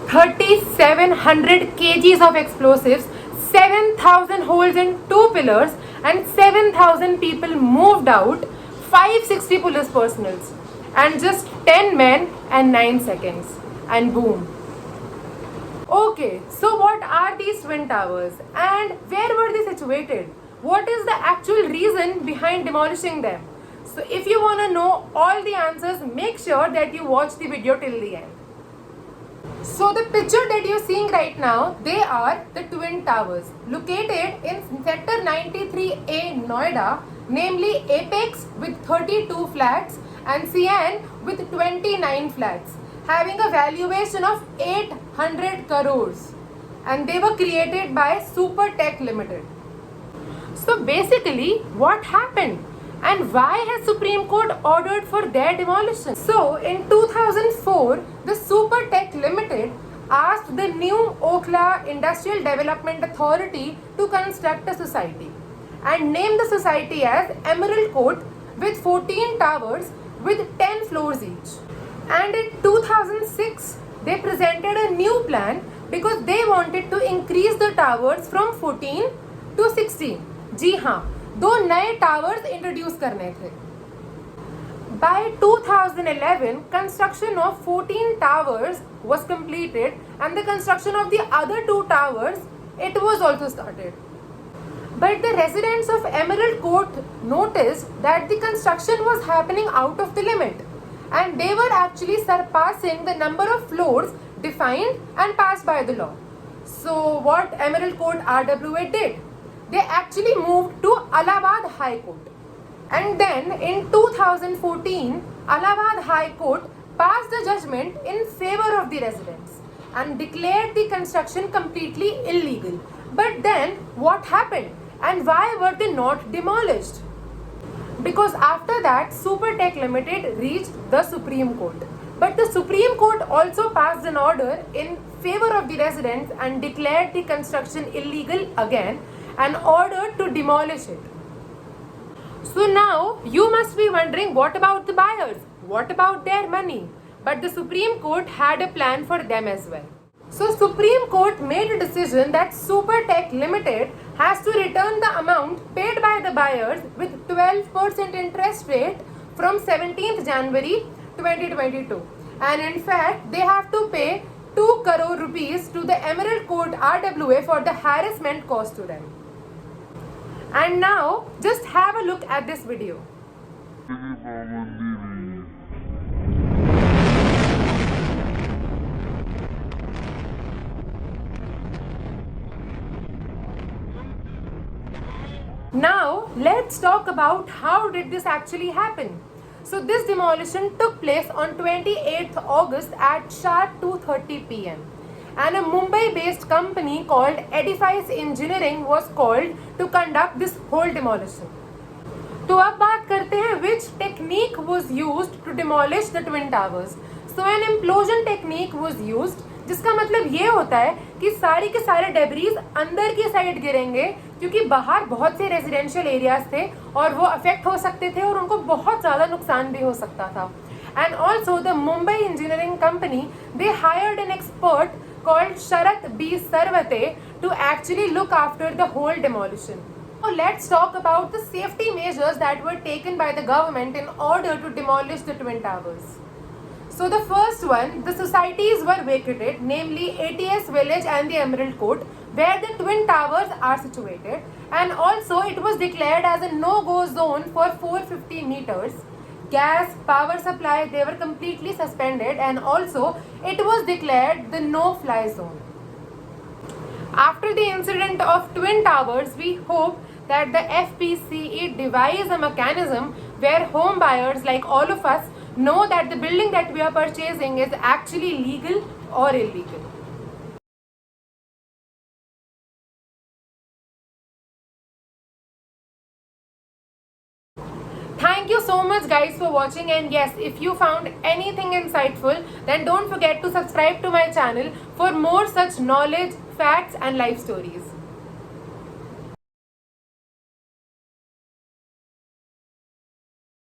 3,700 kgs of explosives, 7,000 holes in 2 pillars, and 7,000 people moved out, 560 police personals, and just 10 men and 9 seconds. And boom. Okay, so what are these twin towers and where were they situated? What is the actual reason behind demolishing them? So if you want to know all the answers, make sure that you watch the video till the end. So the picture that you're seeing right now, they are the twin towers located in sector 93A Noida, namely Apex with 32 flats and Sian with 29 flats, having a valuation of 800 crores, and they were created by Supertech Limited. So basically, what happened and why has Supreme Court ordered for their demolition? So in 2004, the Supertech Limited asked the new Okhla Industrial Development Authority to construct a society and named the society as Emerald Court with 14 towers with 10 floors each. And in 2006, they presented a new plan because they wanted to increase the towers from 14 to 16. जी हाँ, 2 नए towers introduce करने थे. By 2011, construction of 14 towers was completed and the construction of the other 2 towers, it was also started. But the residents of Emerald Court noticed that the construction was happening out of the limit and they were actually surpassing the number of floors defined and passed by the law. So what Emerald Court RWA did? They actually moved to Allahabad High Court. And then in 2014, Allahabad High Court passed the judgment in favor of the residents and declared the construction completely illegal. But then what happened and why were they not demolished? Because after that, Supertech Limited reached the Supreme Court. But the Supreme Court also passed an order in favor of the residents and declared the construction illegal again and ordered to demolish it. So now you must be wondering, what about the buyers? What about their money? But the Supreme Court had a plan for them as well. So Supreme Court made a decision that Supertech Limited has to return the amount paid by the buyers with 12% interest rate from 17th January 2022. And in fact, they have to pay 2 crore rupees to the Emerald Court RWA for the harassment caused to them. And now, just have a look at this video. Now, let's talk about how did this actually happen. So this demolition took place on 28th August at sharp 2:30 p.m. and a Mumbai-based company called Edifice Engineering was called to conduct this whole demolition. तो अब बात करते हैं which technique was used to demolish the twin towers. So an implosion technique was used, जिसका मतलब ये होता है कि सारे के सारे डेब्रीज अंदर की साइड गिरेंगे क्योंकि बाहर बहुत से रेजिडेंशियल एरियाज थे और वो अफेक्ट हो सकते थे और उनको बहुत ज़्यादा नुकसान भी हो सकता था. And also the Mumbai Engineering Company, they hired an expert called Sharat B. Sarvate to actually look after the whole demolition. Now let's talk about the safety measures that were taken by the government in order to demolish the twin towers. So the first one, the societies were vacated, namely ATS Village and the Emerald Court, where the twin towers are situated, and also it was declared as a no-go zone for 450 meters. Gas, power supply, they were completely suspended, and also it was declared the no-fly zone. After the incident of twin towers, we hope that the FPCE devise a mechanism where home buyers like all of us know that the building that we are purchasing is actually legal or illegal. Thank you so much guys for watching, and yes, if you found anything insightful, then don't forget to subscribe to my channel for more such knowledge, facts and life stories.